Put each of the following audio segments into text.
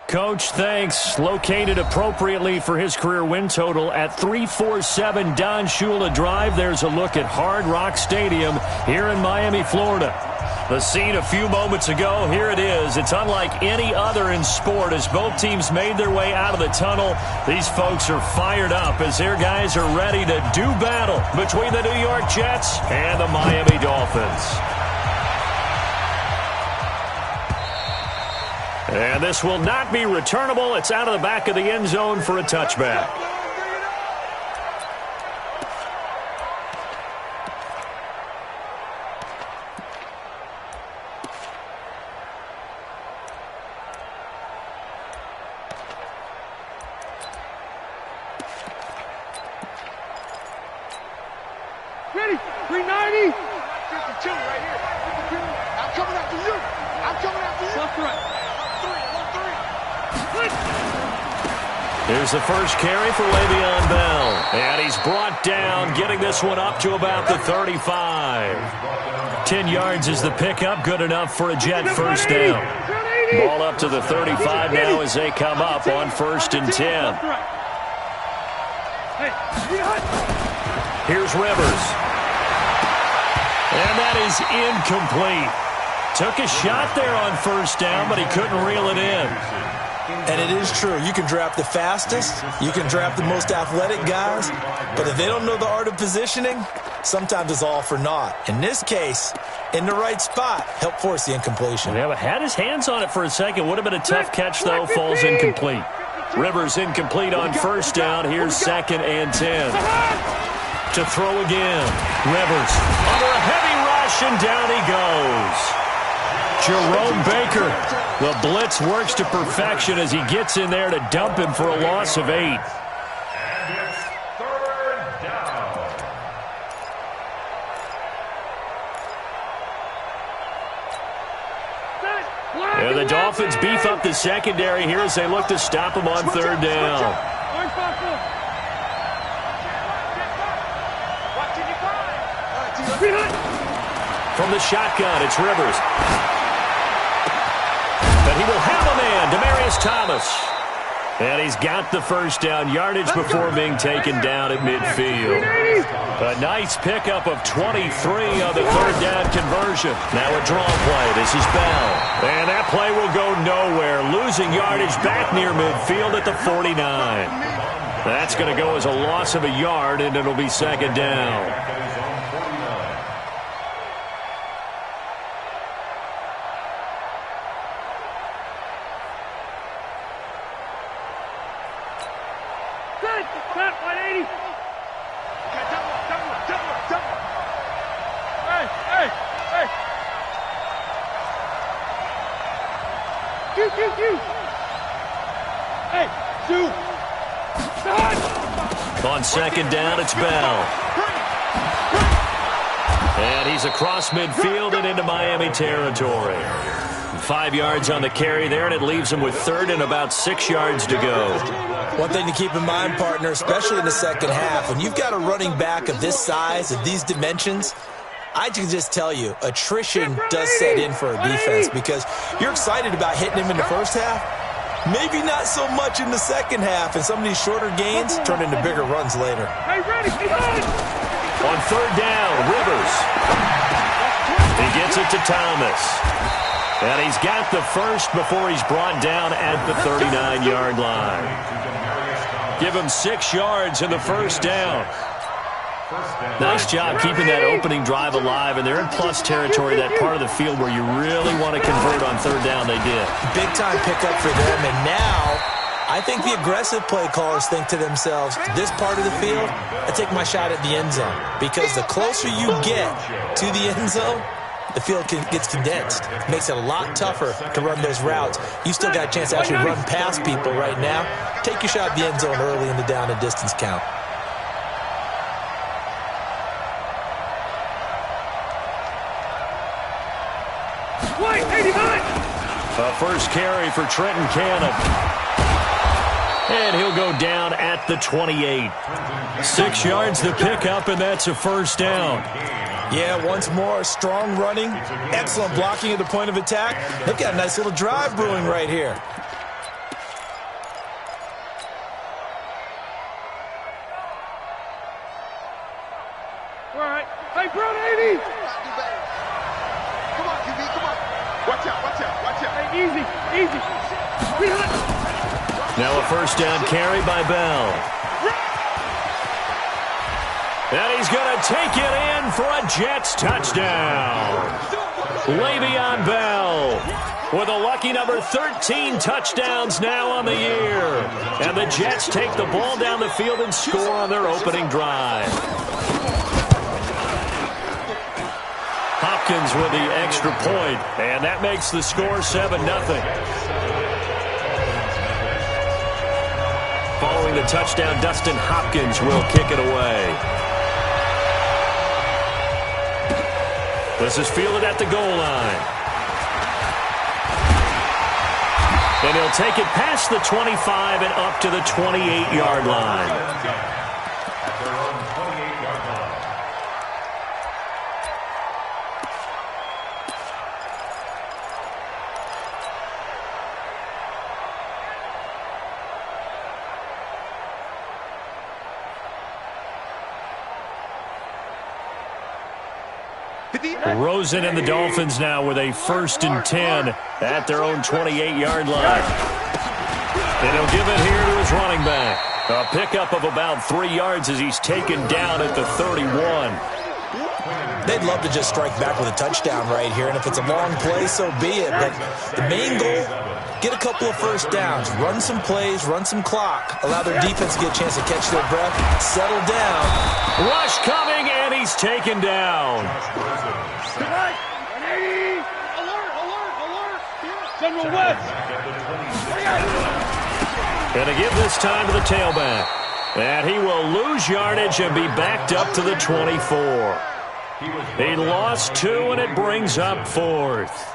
Coach, thanks. Located appropriately for his career win total at 347 Don Shula Drive. There's a look at Hard Rock Stadium here in Miami, Florida. The scene a few moments ago, here it is. It's unlike any other in sport as both teams made their way out of the tunnel. These folks are fired up as their guys are ready to do battle between the New York Jets and the Miami Dolphins. And this will not be returnable. It's out of the back of the end zone for a touchback. Ready? 390. 52 right here. 52. I'm coming after you. I'm coming after you. Left, right. Here's the first carry for Le'Veon Bell. And he's brought down, getting this one up to about the 35. 10 yards is the pickup, good enough for a Jet first down. Ball up to the 35 now as they come up on 1st and 10. Here's Rivers. And that is incomplete. Took a shot there on 1st down, but he couldn't reel it in. And it is true. You can draft the fastest. You can draft the most athletic guys. But if they don't know the art of positioning, sometimes it's all for naught. In this case, in the right spot, helped force the incompletion. Yeah, but had his hands on it for a second. Would have been a tough catch, though. Falls incomplete. Rivers incomplete on 1st down. Here's 2nd and 10. To throw again. Rivers under a heavy rush, and down he goes. Jerome Baker, the blitz works to perfection as he gets in there to dump him for a loss of 8. And it's 3rd down. Yeah, the Dolphins beef up the secondary here as they look to stop him on 3rd down. From the shotgun, it's Rivers. But he will have a man, Demaryius Thomas. And he's got the 1st down yardage before being taken down at midfield. A nice pickup of 23 on the 3rd down conversion. Now a draw play. This is Bell. And that play will go nowhere. Losing yardage back near midfield at the 49. That's going to go as a loss of a yard, and it'll be 2nd down. On 2nd down, it's Bell. And he's across midfield and into Miami territory. 5 yards on the carry there, and it leaves him with 3rd and about 6 yards to go. One thing to keep in mind, partner, especially in the second half, when you've got a running back of this size, of these dimensions, I can just tell you, attrition does set in for a defense because you're excited about hitting him in the first half. Maybe not so much in the second half, and some of these shorter gains turn into bigger runs later. On 3rd down, Rivers. He gets it to Thomas. And he's got the first before he's brought down at the 39-yard line. Give him 6 yards in the 1st down. Nice job keeping that opening drive alive, and they're in plus territory, that part of the field where you really want to convert on 3rd down. They did. Big-time pickup for them, and now I think the aggressive play callers think to themselves, this part of the field, I take my shot at the end zone, because the closer you get to the end zone, the field gets condensed. It makes it a lot tougher to run those routes. You still got a chance to actually run past people right now. Take your shot at the end zone early in the down and distance count. A first carry for Trenton Cannon. And he'll go down at the 28. 6 yards the pickup, and that's a 1st down. Yeah, once more, strong running, excellent blocking at the point of attack. They've got a nice little drive brewing right here. All right. Hey, bro, 80. Come on, QB, come on. Watch out, watch out, watch out. Hey, easy, easy. Now a first down carry by Bell. And he's going to take it in for a Jets touchdown. Le'Veon Bell with a lucky number 13 touchdowns now on the year. And the Jets take the ball down the field and score on their opening drive. Hopkins with the extra point, and that makes the score 7-0. Following the touchdown, Dustin Hopkins will kick it away. This is fielded at the goal line. And he'll take it past the 25 and up to the 28-yard line. At their own 28-yard line. Rosen and the Dolphins now with a 1st and 10 at their own 28-yard line. And he'll give it here to his running back. A pickup of about 3 yards as he's taken down at the 31. They'd love to just strike back with a touchdown right here, and if it's a long play, so be it. But the main goal, get a couple of first downs, run some plays, run some clock, allow their defense to get a chance to catch their breath, settle down. Rush coming, and he's taken down. Alert, alert, alert. General West. And to give this time to the tailback. And he will lose yardage and be backed up to the 24. He lost 2, and it brings up 4th.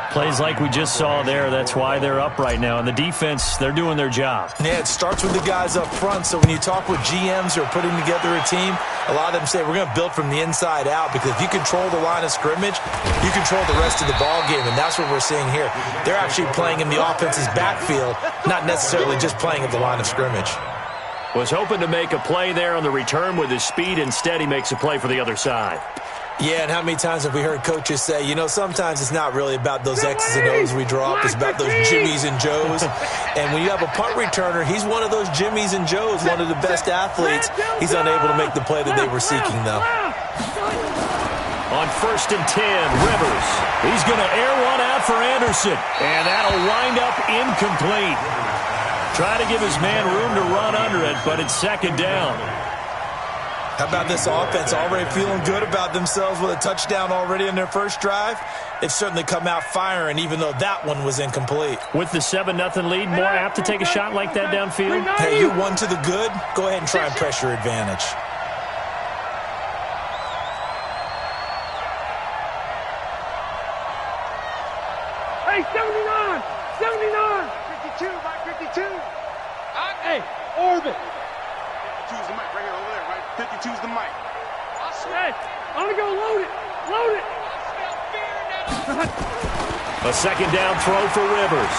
Plays like we just saw there, that's why they're up right now. And the defense, they're doing their job. Yeah, it starts with the guys up front. So when you talk with GMs who are putting together a team, a lot of them say we're going to build from the inside out, because if you control the line of scrimmage, you control the rest of the ball game, and that's what we're seeing here. They're actually playing in the offense's backfield, not necessarily just playing at the line of scrimmage. Was hoping to make a play there on the return with his speed. Instead, he makes a play for the other side. Yeah, and how many times have we heard coaches say, you know, sometimes it's not really about those X's and O's we draw up. It's about those Jimmies and Joes. And when you have a punt returner, he's one of those Jimmies and Joes, one of the best athletes. He's unable to make the play that they were seeking, though. On 1st and 10, Rivers. He's going to air one out for Anderson. And that'll wind up incomplete. Trying to give his man room to run under it, but it's 2nd down. How about this offense already feeling good about themselves with a touchdown already in their first drive? They've certainly come out firing, even though that one was incomplete. With the 7-0 lead, more apt to take a shot like that downfield? Hey, you won to the good. Go ahead and try and press your advantage. Hey, 79! 79! 52 by 52. Hey, orbit. 52's the mic right here, over there, right? 52's the mic. Hey, I'm going to go load it. Load it. A 2nd down throw for Rivers.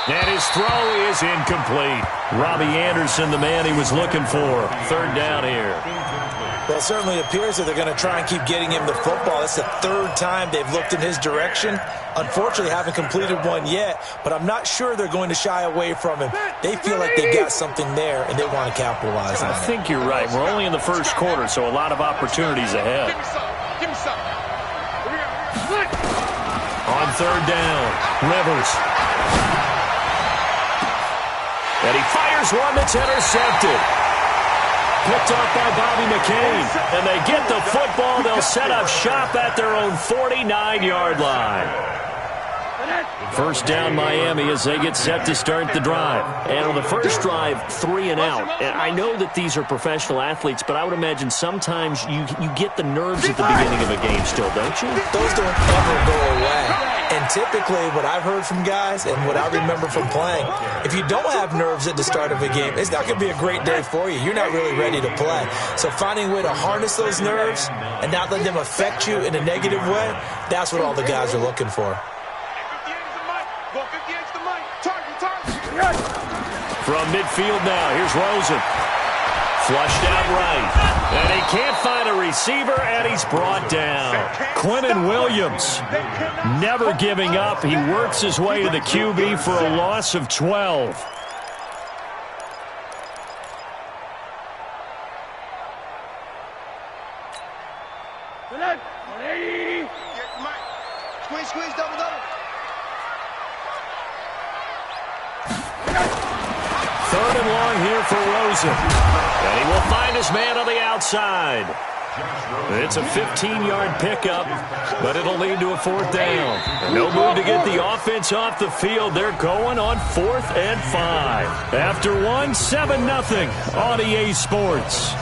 And his throw is incomplete. Robbie Anderson, the man he was looking for. 3rd down here. Well, it certainly appears that they're going to try and keep getting him the football. That's the 3rd time they've looked in his direction. Unfortunately, haven't completed one yet, but I'm not sure they're going to shy away from him. They feel like they've got something there, and they want to capitalize on it. I think you're right. We're only in the 1st quarter, so a lot of opportunities ahead. Give me some. On 3rd down, Rivers. And he fires one that's intercepted. Picked up by Bobby McCain. And they get the football. They'll set up shop at their own 49-yard line. 1st down Miami as they get set to start the drive. And on the first drive, 3 and out. And I know that these are professional athletes, but I would imagine sometimes you get the nerves at the beginning of a game still, don't you? Those don't ever go away. And typically what I've heard from guys and what I remember from playing, if you don't have nerves at the start of a game, it's not going to be a great day for you. You're not really ready to play. So finding a way to harness those nerves and not let them affect you in a negative way, that's what all the guys are looking for. From midfield now, here's Rosen. Flushed out right. And he can't find a receiver, and he's brought down. Quinnen Williams never giving up. He works his way to the QB for a loss of 12. Squeeze, double. Third and long here for Rosen. And he will find his man on the outside. It's a 15-yard pickup, but it'll lead to a fourth down. No move to get the offense off the field. They're going on 4th and 5. After one, 7-0 on EA Sports.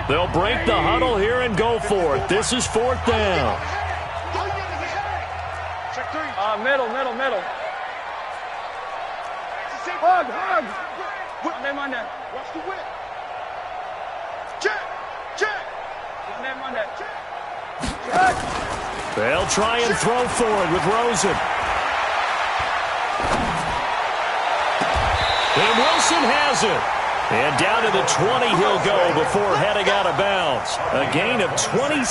They'll break the huddle here and go for it. This is 4th down. Check 3. Middle. Hug. Monday. Watch the whip. Check. Monday. They'll try and throw for it with Rosen. And Wilson has it. And down to the 20 he'll go before heading out of bounds. A gain of 26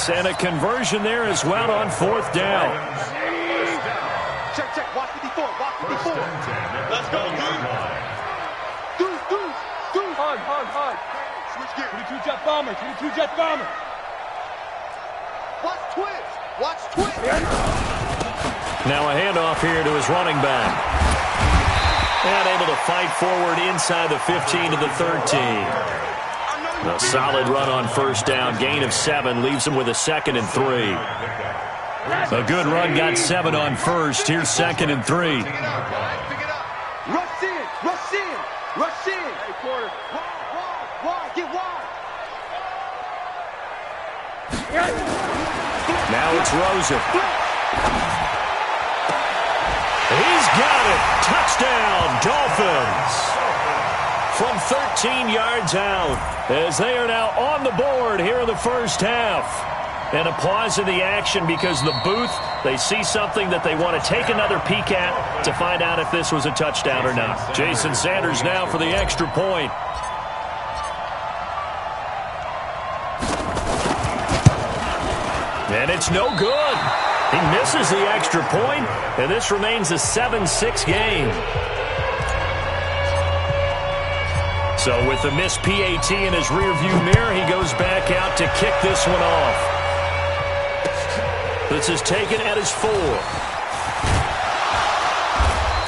and a conversion there as well on 4th down. Check. Watch 54. Let's go, dude. Hug. Switch gear. 22 jet bomber. Watch twist. Now a handoff here to his running back. And able to fight forward inside the 15 to the 13. A solid run on 1st down. Gain of 7 leaves him with a 2nd and 3. A good run got 7 on 1st. Here's 2nd and 3. Pick it up. Rush in. Hey, quarter. Wide. Get wide. Now it's Rosen. He's got it. Touchdown, Dolphins. From 13 yards out, as they are now on the board here in the first half. And a pause in the action because the booth, they see something that they want to take another peek at to find out if this was a touchdown or not. Jason Sanders now for the extra point. And it's no good. He misses the extra point, and this remains a 7-6 game. So with the missed PAT in his rearview mirror, he goes back out to kick this one off. This is taken at his 4.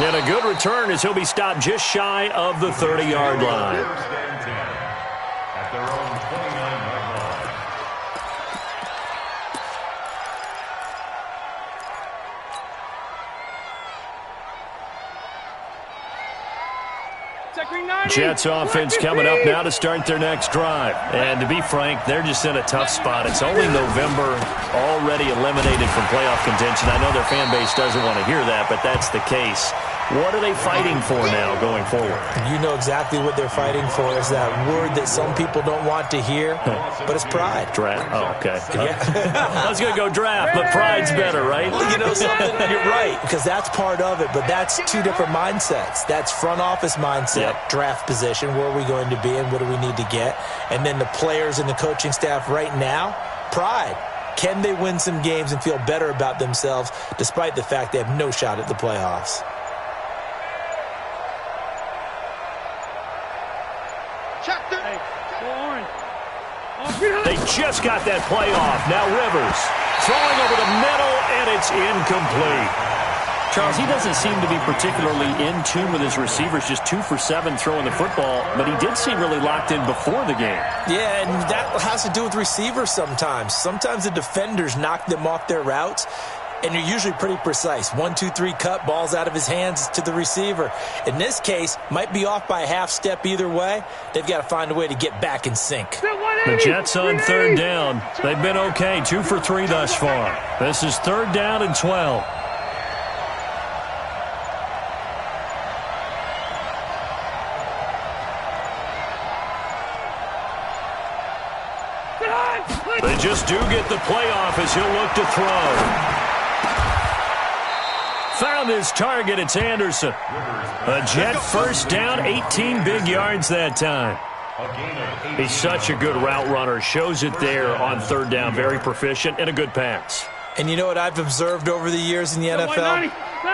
And a good return as he'll be stopped just shy of the 30-yard line. At their own 29-yard line. Jets offense coming up now to start their next drive. And to be frank, they're just in a tough spot. It's only November, already eliminated from playoff contention. I know their fan base doesn't want to hear that, but that's the case. What are they fighting for now going forward? You know exactly what they're fighting for. Is that word that some people don't want to hear, but it's pride. Draft? Oh, okay. Yeah. I was going to go draft, but pride's better, right? Well, you know something? You're right, because that's part of it, but that's two different mindsets. That's front office mindset, draft position, where are we going to be and what do we need to get? And then the players and the coaching staff right now, pride. Can they win some games and feel better about themselves despite the fact they have no shot at the playoffs? They just got that play off. Now Rivers throwing over the middle, and it's incomplete. Charles, he doesn't seem to be particularly in tune with his receivers, just 2 for 7 throwing the football, but he did seem really locked in before the game. Yeah, and that has to do with receivers sometimes. Sometimes the defenders knock them off their routes, and you're usually pretty precise. 1, 2, 3 cut, balls out of his hands to the receiver. In this case, might be off by a half step either way. They've got to find a way to get back in sync. The Jets on 3rd down. They've been okay, 2 for 3 thus far. This is 3rd down and 12. They just do get the playoff as he'll look to throw. Found his target. It's Anderson. A Jet first down, 18 big yards that time. He's such a good route runner. Shows it there on third down. Very proficient and a good pass. And you know what I've observed over the years in the NFL?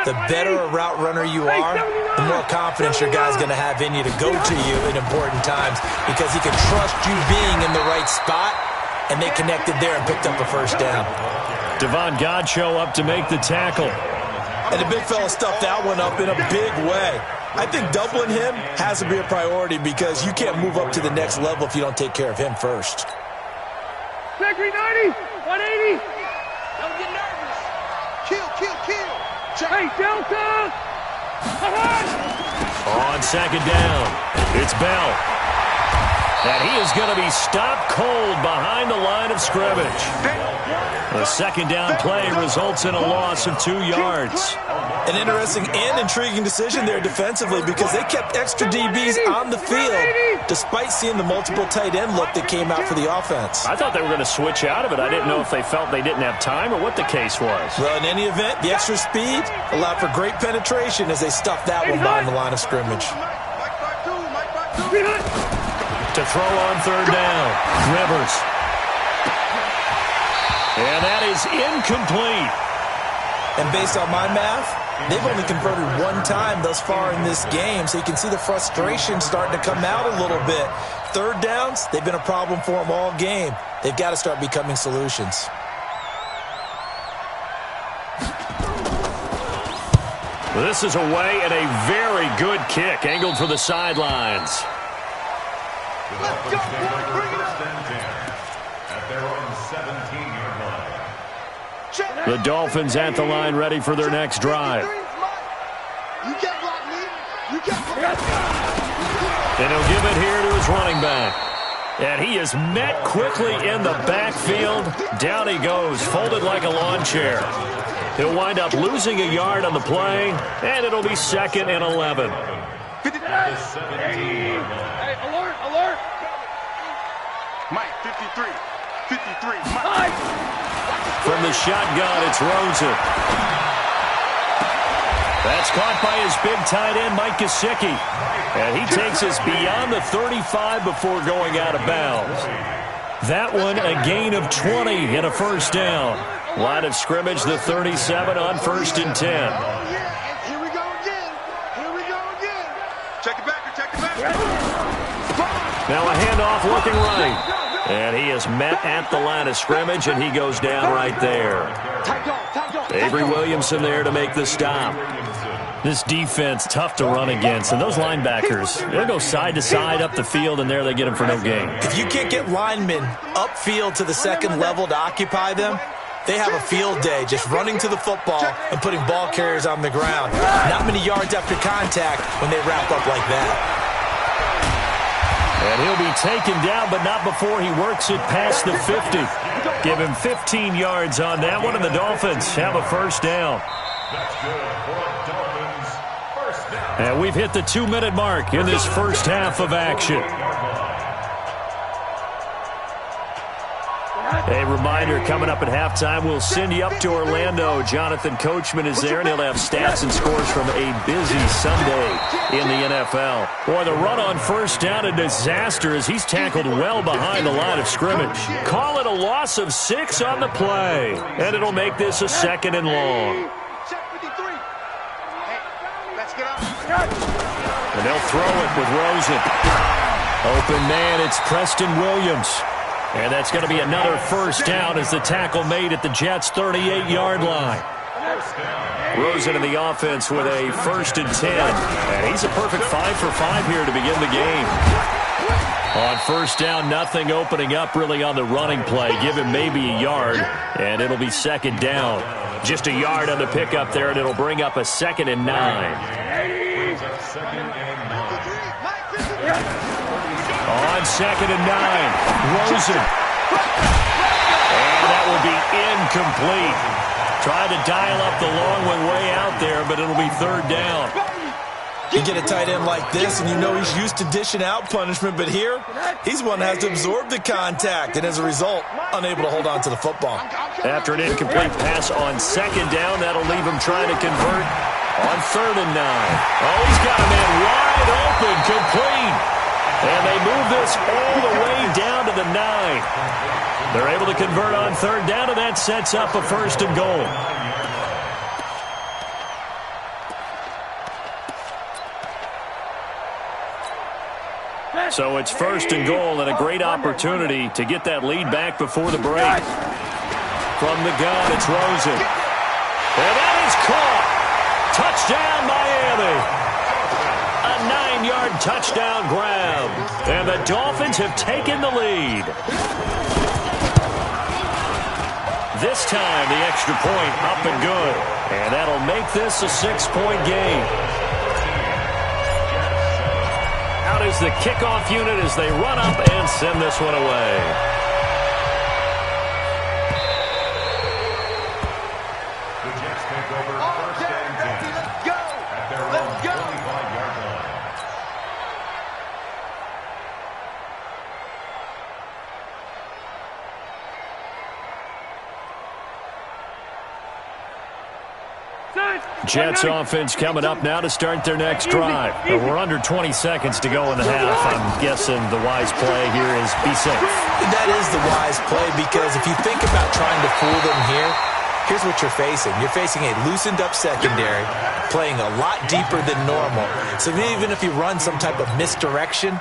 The better a route runner you are, the more confidence your guy's going to have in you to go to you in important times because he can trust you being in the right spot, and they connected there and picked up a first down. Devon Godchaux up to make the tackle. And the big fella stuffed that one up in a big way. I think doubling him has to be a priority because you can't move up to the next level if you don't take care of him first. Secondary 90, 180. Don't get nervous. Kill. Hey, Delta! On second down, it's Bell. And he is going to be stopped cold behind the line of scrimmage. The second down play results in a loss of 2 yards. An interesting and intriguing decision there defensively because they kept extra DBs on the field despite seeing the multiple tight end look that came out for the offense. I thought they were going to switch out of it. I didn't know if they felt they didn't have time or what the case was. Well, in any event, the extra speed allowed for great penetration as they stuffed that one behind the line of scrimmage. To throw on third down, Rivers. And that is incomplete. And based on my math, they've only converted one time thus far in this game, so you can see the frustration starting to come out a little bit. Third downs, they've been a problem for them all game. They've got to start becoming solutions. This is away and a very good kick, angled for the sidelines. Let's go, bring it up. At their own 17-yard line. The Dolphins at the line ready for their next drive. You can't block me. You can't block me. And he'll give it here to his running back. And he is met quickly in the backfield. Down he goes, folded like a lawn chair. He'll wind up losing a yard on the play, and it'll be 2nd and 11. Hey, alert. Mike, 53, Mike. From the shotgun, it's Rosen. That's caught by his big tight end, Mike Gesicki. And he takes us beyond the 35 before going out of bounds. That one, a gain of 20 and a first down. Line of scrimmage, the 37 on 1st and 10. Here we go again. Check it back. Now a handoff looking right. And he is met at the line of scrimmage, and he goes down right there. Avery Williamson there to make the stop. This defense, tough to run against. And those linebackers, they'll go side to side up the field, and there they get them for no gain. If you can't get linemen upfield to the second level to occupy them, they have a field day just running to the football and putting ball carriers on the ground. Not many yards after contact when they wrap up like that. And he'll be taken down, but not before he works it past the 50. Give him 15 yards on that one, and the Dolphins have a first down. That's good for a Dolphins first down. And we've hit the 2-minute mark in this first half of action. A reminder, coming up at halftime, we'll send you up to Orlando. Jonathan Coachman is there, and he'll have stats and scores from a busy Sunday in the NFL. Boy, the run on first down, a disaster as he's tackled well behind the line of scrimmage. Call it a loss of 6 on the play, and it'll make this a 2nd and long. And they'll throw it with Rosen. Open man, it's Preston Williams. And that's going to be another first down as the tackle made at the Jets' 38-yard line. Rosen in the offense with a 1st and 10. And he's a perfect 5 for 5 here to begin the game. On first down, nothing opening up really on the running play. Give him maybe a yard, and it'll be 2nd down. Just a yard on the pickup there, and it'll bring up a 2nd and 9. On 2nd and 9, Rosen. And that will be incomplete. Trying to dial up the long one way out there, but it'll be 3rd down. You get a tight end like this, and you know he's used to dishing out punishment, but here, he's one that has to absorb the contact, and as a result, unable to hold on to the football. After an incomplete pass on second down, that'll leave him trying to convert on 3rd and 9. Oh, he's got a man wide open, complete. And they move this all the way down to the 9. They're able to convert on 3rd down, and that sets up a 1st and goal. So it's 1st and goal, and a great opportunity to get that lead back before the break. From the gun, it's Rosen. And that is caught. Touchdown, Miami. A 9-yard touchdown grab. And the Dolphins have taken the lead. This time, the extra point up and good. And that'll make this a 6-point game. Out is the kickoff unit as they run up and send this one away. The Jets take over 1st and 10. Let's go. At their own 25-yard line. Jets offense coming up now to start their next drive. We're under 20 seconds to go in the half. I'm guessing the wise play here is be safe. That is the wise play, because if you think about trying to fool them here, here's what you're facing. You're facing a loosened up secondary, playing a lot deeper than normal. So even if you run some type of misdirection,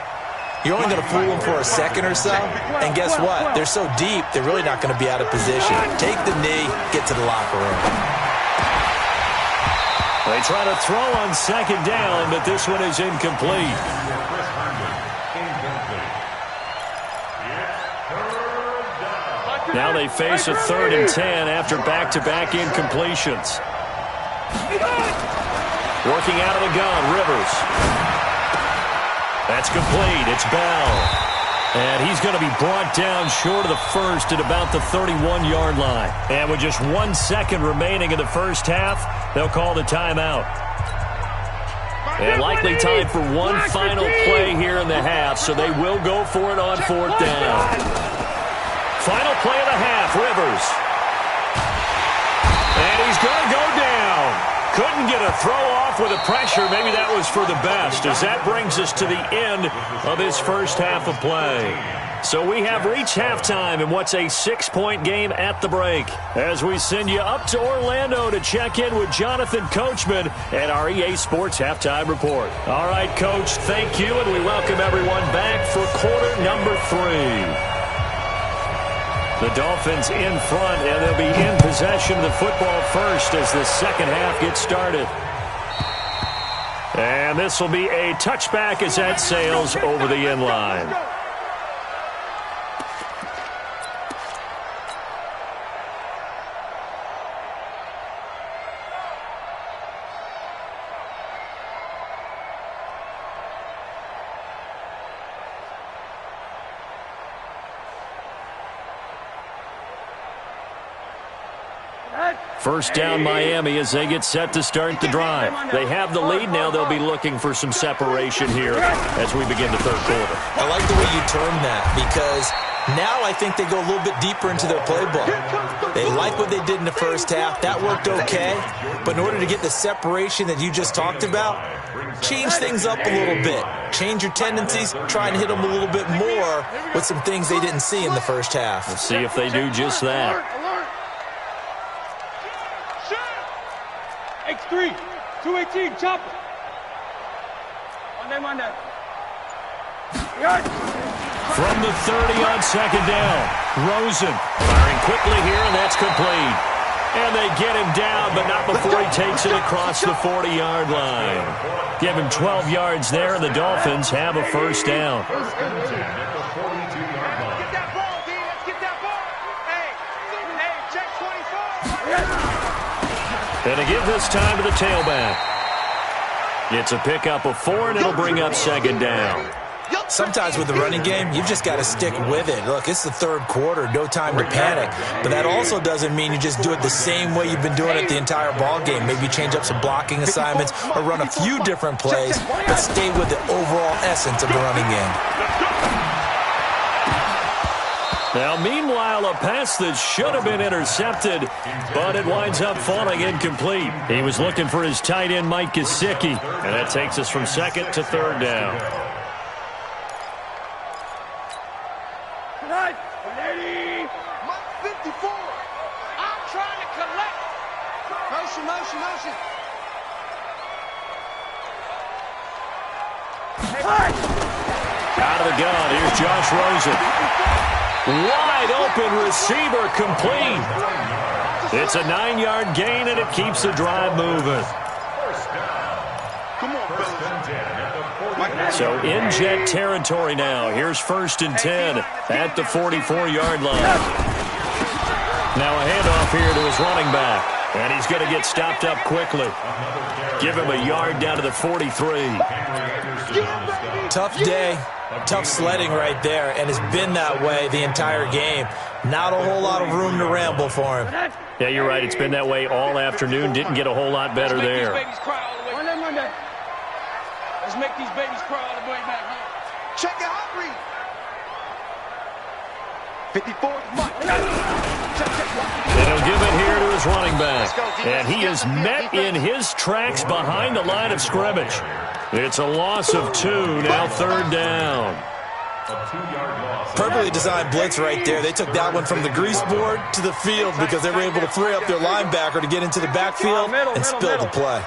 you're only going to fool them for a second or so. And guess what? They're so deep, they're really not going to be out of position. Take the knee, get to the locker room. They try to throw on 2nd down, but this one is incomplete. Now they face a 3rd and 10 after back-to-back incompletions. Working out of the gun, Rivers. That's complete. It's Bell. And he's going to be brought down short of the 1st at about the 31-yard line. And with just 1 second remaining in the first half, they'll call the timeout. And likely time for one final play here in the half, so they will go for it on 4th down. Final play of the half, Rivers. And he's going to go down. Couldn't get a throw off with the pressure. Maybe that was for the best, as that brings us to the end of this first half of play. So we have reached halftime in what's a 6-point game at the break, as we send you up to Orlando to check in with Jonathan Coachman at our EA Sports Halftime Report. All right, Coach, thank you, and we welcome everyone back for quarter number 3. The Dolphins in front, and they'll be in possession of the football first as the second half gets started. And this will be a touchback as that sails over the end line. First down, Miami, as they get set to start the drive. They have the lead. Now they'll be looking for some separation here as we begin the third quarter. I like the way you term that, because now I think they go a little bit deeper into their playbook. They like what they did in the first half. That worked okay. But in order to get the separation that you just talked about, change things up a little bit. Change your tendencies. Try and hit them a little bit more with some things they didn't see in the first half. Let's see if they do just that. X3, 218, chopper. On them. From the 30 on second down, Rosen firing quickly here, and that's complete. And they get him down, but not before he takes it across the 40-yard line. Give him 12 yards there, and the Dolphins have a first down. And to give this time to the tailback. It's a pickup of 4, and it'll bring up second down. Sometimes with the running game, you've just got to stick with it. Look, it's the third quarter, no time to panic. But that also doesn't mean you just do it the same way you've been doing it the entire ball game. Maybe change up some blocking assignments or run a few different plays, but stay with the overall essence of the running game. Now, meanwhile, a pass that should have been intercepted, but it winds up falling incomplete. He was looking for his tight end, Mike Gesicki, and that takes us from second to third down. Tonight, 180. 54. I'm trying to collect. Motion, motion, motion. Out of the gun, here's Josh Rosen. Wide open receiver complete. It's a 9-yard gain, and it keeps the drive moving. Come on, fellas. So in Jet territory now. Here's 1st and 10 at the 44-yard line. Now a handoff here to his running back, and he's going to get stopped up quickly. Give him a yard down to the 43. Tough day. Tough sledding right there, and it's been that way the entire game. Not a whole lot of room to ramble for him. Yeah, you're right. It's been that way all afternoon. Didn't get a whole lot better there. Let's make these babies cry all the way back home. Check it out, Reed. 54th Mike. And he'll give it here to his running back. And he is met in his tracks behind the line of scrimmage. It's a loss of 2, now 3rd down. Perfectly designed blitz right there. They took that one from the grease board to the field because they were able to free up their linebacker to get into the backfield and spill the play.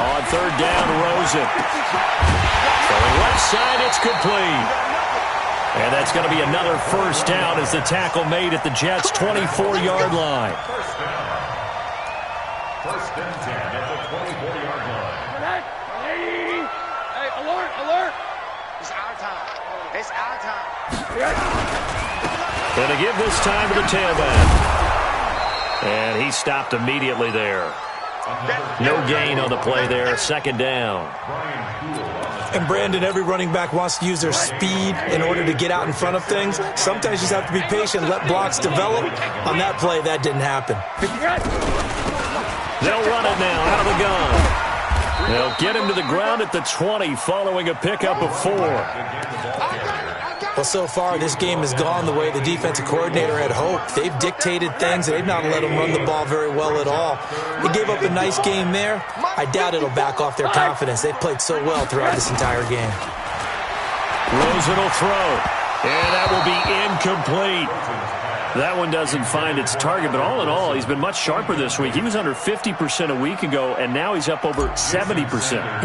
On 3rd down, Rosen. Going left side, it's complete. And that's going to be another 1st down as the tackle made at the Jets' 24-yard line. 1st and 10 at the 24-yard line. Hey, alert, alert. It's our time. It's our time. Going to give this time to the tailback. And he stopped immediately there. No gain on the play there. 2nd down. And, Brandon, every running back wants to use their speed in order to get out in front of things. Sometimes you just have to be patient, let blocks develop. On that play, that didn't happen. They'll run it now out of the gun. They'll get him to the ground at the 20 following a pickup of 4. Well, so far, this game has gone the way the defensive coordinator had hoped. They've dictated things. They've not let them run the ball very well at all. They gave up a nice game there. I doubt it'll back off their confidence. They've played so well throughout this entire game. Rosen will throw, and that will be incomplete. That one doesn't find its target, but all in all, he's been much sharper this week. He was under 50% a week ago, and now he's up over 70%.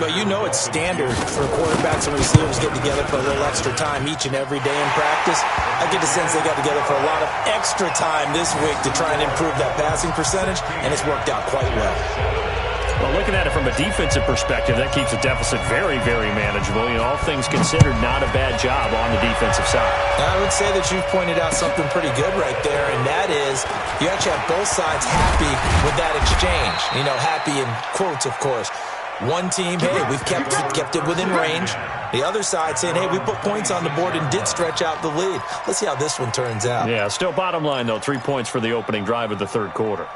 But you know it's standard for quarterbacks and receivers getting together for a little extra time each and every day in practice. I get the sense they got together for a lot of extra time this week to try and improve that passing percentage, and it's worked out quite well. Well, looking at it from a defensive perspective, that keeps the deficit very, very manageable. You know, all things considered, not a bad job on the defensive side. I would say that you've pointed out something pretty good right there, and that is you actually have both sides happy with that exchange. You know, happy in quotes, of course. One team, hey, we've kept it within range. The other side saying, hey, we put points on the board and did stretch out the lead. Let's see how this one turns out. Yeah, still bottom line, though, 3 points for the opening drive of the 3rd quarter.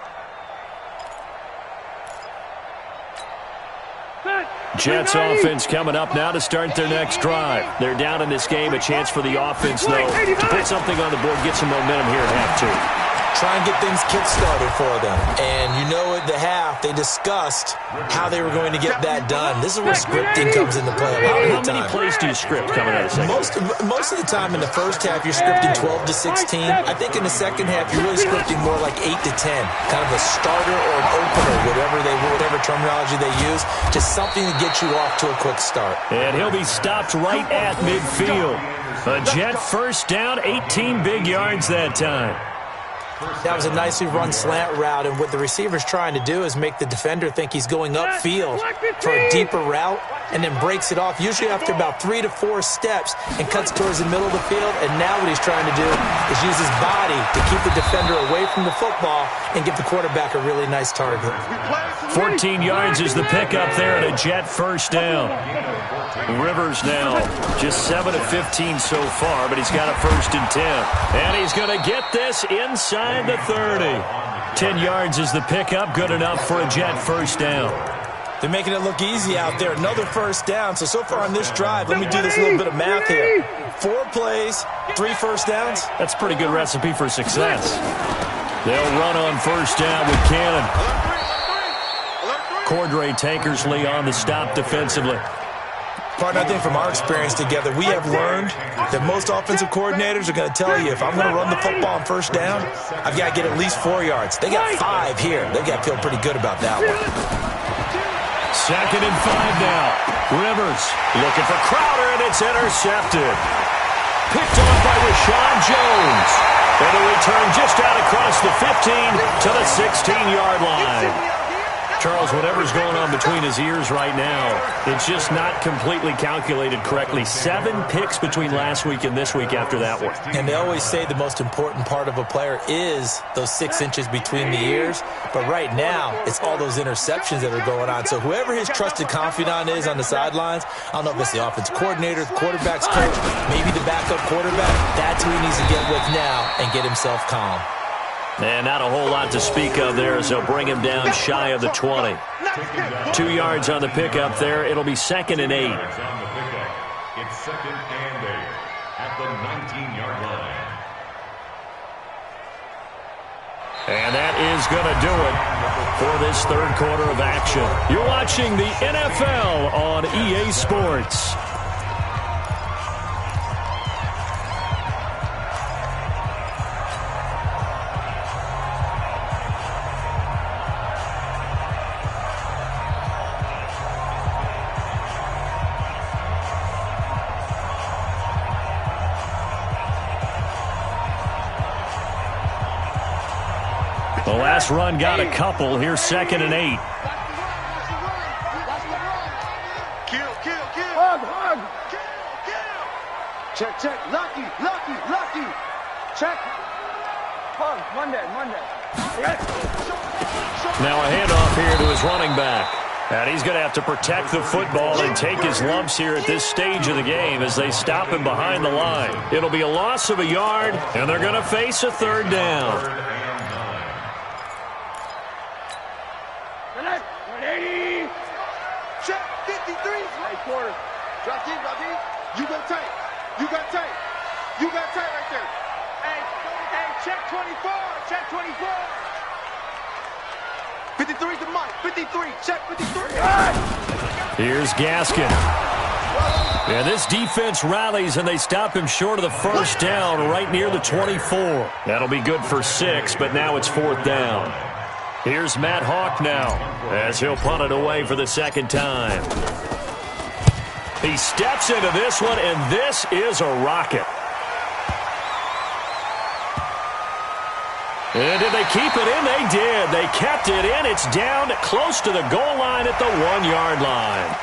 Jets offense coming up now to start their next drive. They're down in this game. A chance for the offense, though, to put something on the board, get some momentum here at half 2. Try and get things kick-started for them. And you know at the half, they discussed how they were going to get that done. This is where scripting comes into play a lot of the time. How many plays do you script coming out of the second? Most of the time in the first half, you're scripting 12 to 16. I think in the second half, you're really scripting more like 8 to 10. Kind of a starter or an opener, whatever terminology they use. Just something to get you off to a quick start. And he'll be stopped right at midfield. A Jet 1st down, 18 big yards that time. That was a nicely run slant route, and what the receiver's trying to do is make the defender think he's going upfield for a deeper route and then breaks it off, usually after about 3 to 4 steps, and cuts towards the middle of the field. And now what he's trying to do is use his body to keep the defender away from the football and give the quarterback a really nice target. 14 yards is the pickup there and a Jet first down. Rivers now just 7 of 15 so far, but he's got a 1st and 10. And he's going to get this inside the 30. 10 yards is the pickup, good enough for a Jet first down. They're making it look easy out there. Another 1st down. So far on this drive, let me do this little bit of math here. 4 plays, 3 first downs. That's a pretty good recipe for success. They'll run on 1st down with Cannon. Cordray Tankersley on the stop defensively. Partner, I think from our experience together, we have learned that most offensive coordinators are going to tell you, if I'm going to run the football on 1st down, I've got to get at least 4 yards. They got 5 here. They got to feel pretty good about that one. 2nd and 5 now. Rivers looking for Crowder, and it's intercepted. Picked off by Rashawn Jones. And a return just out across the 15 to the 16-yard line. Charles, whatever's going on between his ears right now, it's just not completely calculated correctly. 7 picks between last week and this week after that one. And they always say the most important part of a player is those 6 inches between the ears. But right now, it's all those interceptions that are going on. So whoever his trusted confidant is on the sidelines, I don't know if it's the offensive coordinator, the quarterback's coach, maybe the backup quarterback, that's who he needs to get with now and get himself calm. And not a whole lot to speak of there as they'll bring him down shy of the 20. 2 yards on the pickup there. It'll be 2nd and 8. It's 2nd and 8 at the 19-yard line. And that is going to do it for this 3rd quarter of action. You're watching the NFL on EA Sports. The last run got a couple. Here's 2nd and 8. Kill. Hug. Kill. Check. Lucky. Check. Hug. Monday. Now a handoff here to his running back. And he's going to have to protect the football and take his lumps here at this stage of the game as they stop him behind the line. It'll be a loss of a yard, and they're going to face a 3rd down. Check 53. Right quarter. Drop deep. You got tight. Right there. Hey, check 24. 53 to Mike. 53. Check 53. Here's Gaskin. And this defense rallies, and they stop him short of the 1st down right near the 24. That'll be good for 6, but now it's 4th down. Here's Matt Hawk now as he'll punt it away for the 2nd time. He steps into this one, and this is a rocket. And did they keep it in? They did. They kept it in. It's down close to the goal line at the 1-yard line.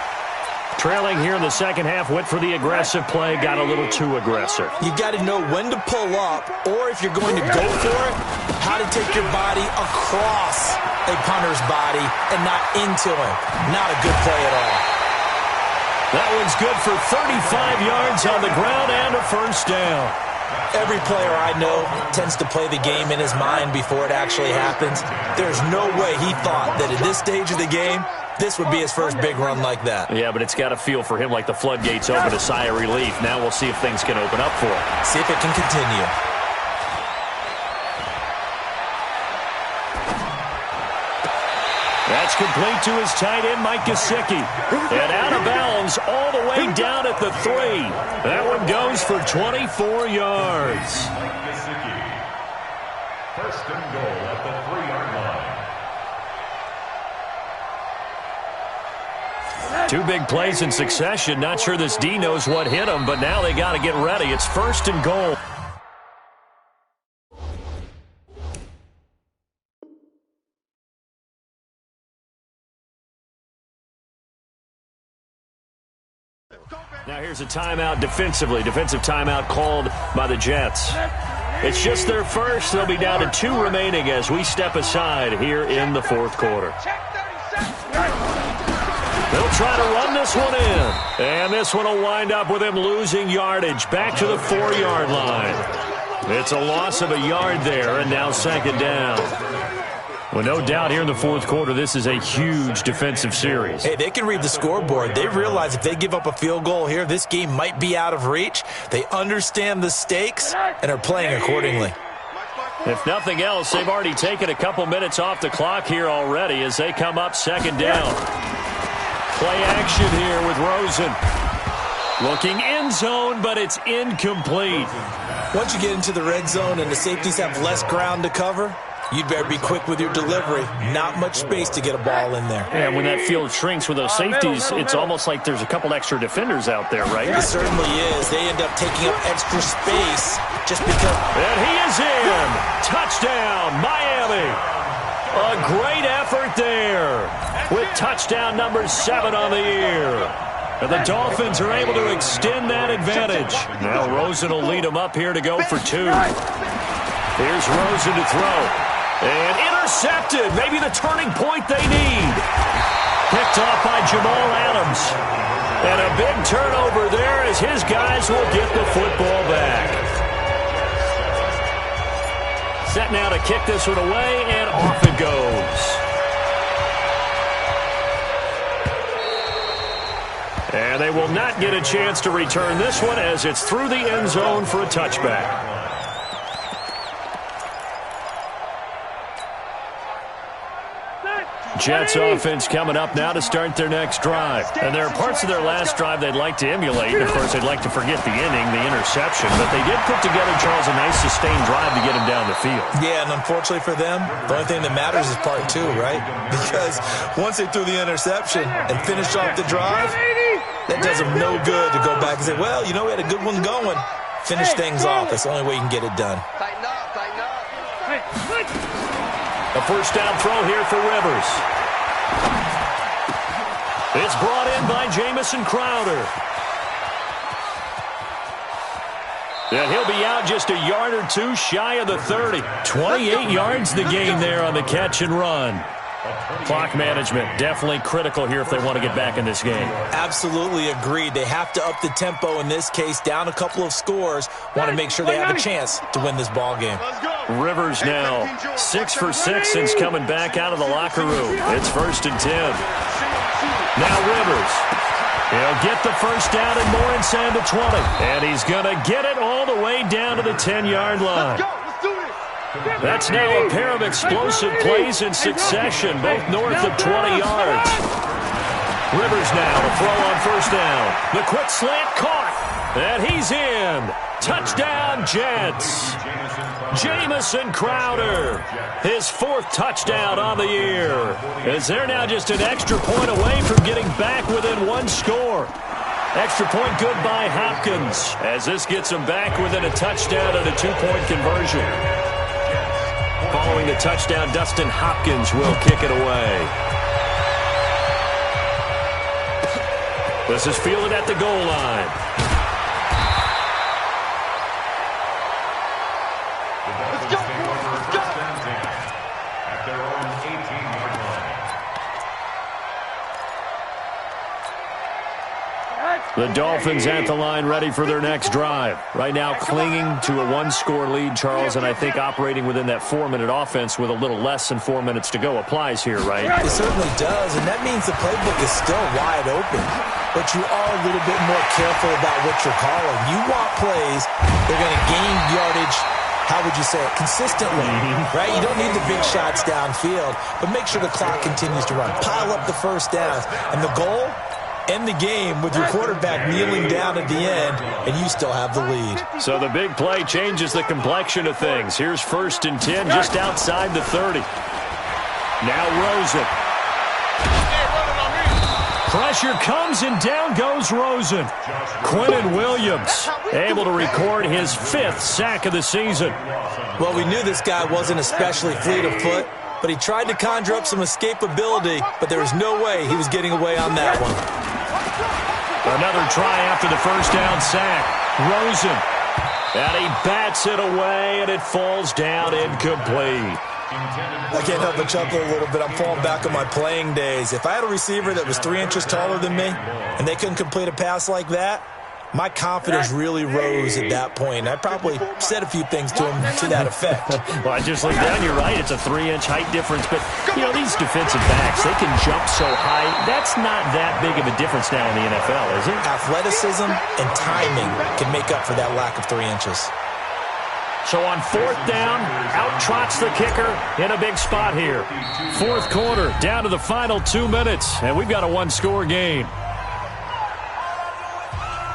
Trailing here in the 2nd half, went for the aggressive play, got a little too aggressive. You got to know when to pull up, or if you're going to go for it, how to take your body across a punter's body and not into him. Not a good play at all. That one's good for 35 yards on the ground and a 1st down. Every player I know tends to play the game in his mind before it actually happens. There's no way he thought that at this stage of the game, this would be his first big run like that. Yeah, but it's got to feel for him like the floodgates open, a sigh of relief. Now we'll see if things can open up for him. See if it can continue. That's complete to his tight end, Mike Gesicki. And out of bounds all the way down at the 3. That one goes for 24 yards. Mike Gesicki. 1st and goal at the 3-yard line. 2 big plays in succession. Not sure this D knows what hit him, but now they got to get ready. It's 1st and goal. Now here's a timeout defensively. Defensive timeout called by the Jets. It's just their first. They'll be down to 2 remaining as we step aside here in the fourth quarter. They'll try to run this one in. And this one will wind up with him losing yardage back to the 4-yard line. It's a loss of a yard there, and now second down. Well, no doubt here in the fourth quarter, this is a huge defensive series. Hey, they can read the scoreboard. They realize if they give up a field goal here, this game might be out of reach. They understand the stakes and are playing accordingly. If nothing else, they've already taken a couple minutes off the clock here already as they come up second down. Play action here with Rosen. Looking end zone, but it's incomplete. Once you get into the red zone and the safeties have less ground to cover, you'd better be quick with your delivery. Not much space to get a ball in there. And when that field shrinks with those safeties, it's almost like there's a couple extra defenders out there, right? It certainly is. They end up taking up extra space just because. And he is in. Touchdown, Miami. A great effort there with touchdown number 7 on the year. And the Dolphins are able to extend that advantage. Now Rosen will lead them up here to go for 2. Here's Rosen to throw. And intercepted. Maybe the turning point they need. Picked off by Jamal Adams. And a big turnover there as his guys will get the football back. Set now to kick this one away, and off it goes. And they will not get a chance to return this one as it's through the end zone for a touchback. Jets offense coming up now to start their next drive. And there are parts of their last drive they'd like to emulate. Of course, they'd like to forget the inning, the interception. But they did put together, Charles, a nice sustained drive to get him down the field. Yeah, and unfortunately for them, the only thing that matters is part 2, right? Because once they threw the interception and finished off the drive, that does them no good to go back and say, well, you know, we had a good one going. Finish things off. That's the only way you can get it done. A first down throw here for Rivers. It's brought in by Jamison Crowder. And he'll be out just a yard or 2 shy of the 30. 28 yards the gain there on the catch and run. Clock management definitely critical here if they want to get back in this game. Absolutely agreed. They have to up the tempo in this case, down a couple of scores. Want to make sure they have a chance to win this ball game. Rivers now 6 for 6 since coming back out of the locker room. It's 1st and 10. Now Rivers. He'll get the first down and more inside the 20. And he's going to get it all the way down to the 10-yard line. That's now a pair of explosive plays in succession, both north of 20 yards. Rivers now to throw on first down. The quick slant caught, and he's in. Touchdown, Jets. Jamison Crowder, his 4th touchdown on the year. As they're now just an extra point away from getting back within 1 score. Extra point good by Hopkins, as this gets them back within a touchdown and a 2-point conversion. Following the touchdown, Dustin Hopkins will kick it away. This is fielded at the goal line. Let's go! At their own 18-yard line. The Dolphins at the line ready for their next drive. Right now clinging to a 1-score lead, Charles, and I think operating within that 4-minute offense with a little less than 4 minutes to go applies here, right? It certainly does, and that means the playbook is still wide open. But you are a little bit more careful about what you're calling. You want plays, they're going to gain yardage, how would you say it, consistently, right? You don't need the big shots downfield, but make sure the clock continues to run. Pile up the first downs, and the goal, end the game with your quarterback kneeling down at the end, and you still have the lead. So the big play changes the complexion of things. Here's 1st and 10 just outside the 30. Now Rosen. Pressure comes, and down goes Rosen. Quentin Williams able to record his 5th sack of the season. Well, we knew this guy wasn't especially fleet of foot, but he tried to conjure up some escapability, but there was no way he was getting away on that one. Another try after the first down sack. Rosen. And he bats it away, and it falls down incomplete. I can't help but chuckle a little bit. I'm falling back on my playing days. If I had a receiver that was 3 inches taller than me and they couldn't complete a pass like that, my confidence really rose at that point. I probably said a few things to him to that effect. Well, I just looked down. You're right. It's a 3-inch height difference. But, you know, these defensive backs, they can jump so high. That's not that big of a difference now in the NFL, is it? Athleticism and timing can make up for that lack of 3 inches. So on fourth down, out trots the kicker in a big spot here. Fourth quarter, down to the final 2 minutes, and we've got a one-score game.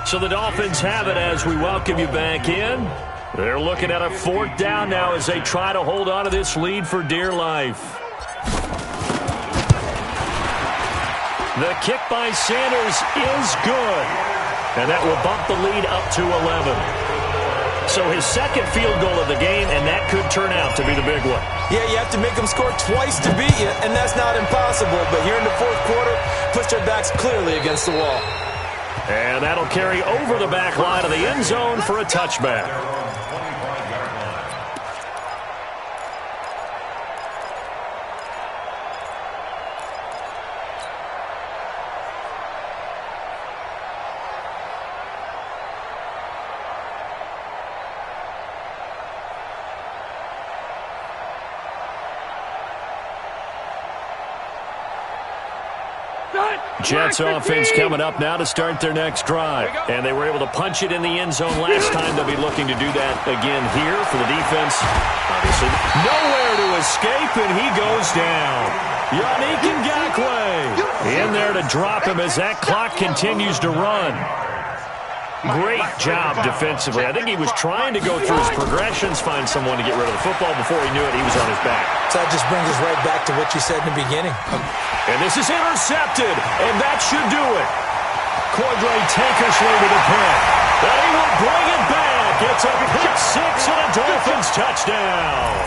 So the Dolphins have it as we welcome you back in. They're looking at a fourth down now as they try to hold on to this lead for dear life. The kick by Sanders is good, and that will bump the lead up to 11. So his second field goal of the game, and that could turn out to be the big one. Yeah, you have to make them score twice to beat you, and that's not impossible. But here in the fourth quarter, puts their backs clearly against the wall. And that'll carry over the back line of the end zone for a touchback. Jets offense coming up now to start their next drive. And they were able to punch it in the end zone last time. They'll be looking to do that again here for the defense. Obviously, nowhere to escape, and he goes down. Yannick Ngakoue in there to drop him as that clock continues to run. Great job defensively. I think he was trying to go through his progressions, find someone to get rid of the football. Before he knew it, he was on his back. So that just brings us right back to what you said in the beginning. And this is intercepted, and that should do it. Cordray Tankersley to the pin. And he will bring it back. It's a pick six and a Dolphins touchdown.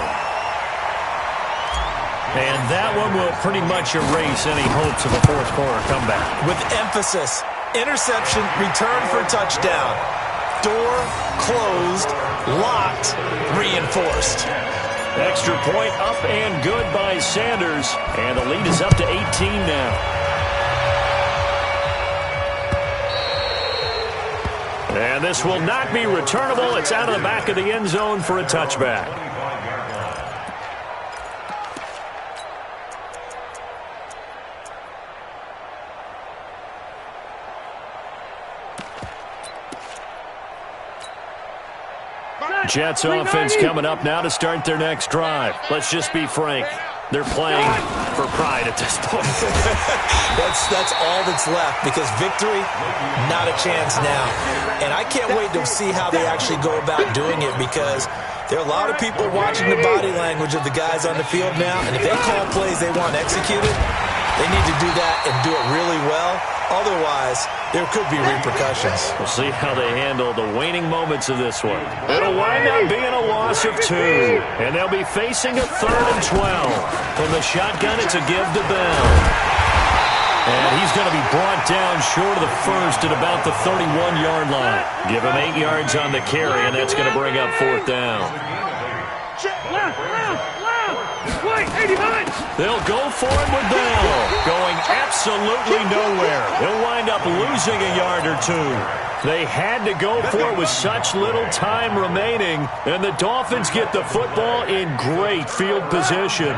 And that one will pretty much erase any hopes of a fourth quarter comeback. With emphasis. Interception, return for touchdown. Door closed, locked, reinforced. Extra point up and good by Sanders. And the lead is up to 18 now. And this will not be returnable. It's out of the back of the end zone for a touchback. Jets offense coming up now to start their next drive. Let's just be frank. They're playing for pride at this point. That's all that's left, because victory, not a chance now. And I can't wait to see how they actually go about doing it, because there are a lot of people watching the body language of the guys on the field now, and if they call plays they want executed, they need to do that and do it really well. Otherwise, there could be repercussions. We'll see how they handle the waning moments of this one. It'll wind up being a loss of 2. And they'll be facing a 3rd and 12. From the shotgun, it's a give to Bell. And he's going to be brought down short of the first at about the 31-yard line. Give him 8 yards on the carry, and that's going to bring up 4th down. They'll go for it with Bell. Going absolutely nowhere. He'll wind up losing a yard or 2. They had to go for it with such little time remaining, and the Dolphins get the football in great field position.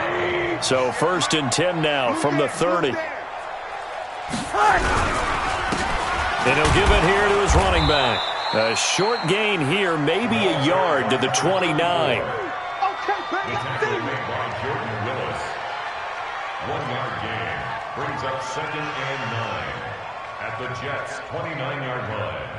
So 1st and 10 now from the 30. And he'll give it here to his running back. A short gain here, maybe a yard to the 29. 1-yard gain brings up 2nd and 9 at the Jets' 29-yard line.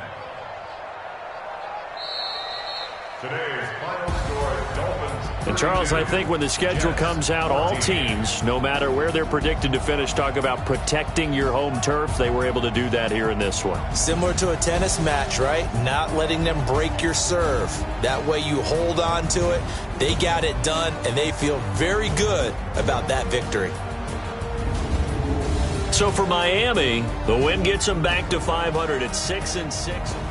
Today's final score, Dolphins. And Charles, I think when the schedule comes out, all teams, no matter where they're predicted to finish, talk about protecting your home turf. They were able to do that here in this one. Similar to a tennis match, right? Not letting them break your serve. That way you hold on to it. They got it done, and they feel very good about that victory. So for Miami, the win gets them back to 500 at 6-6.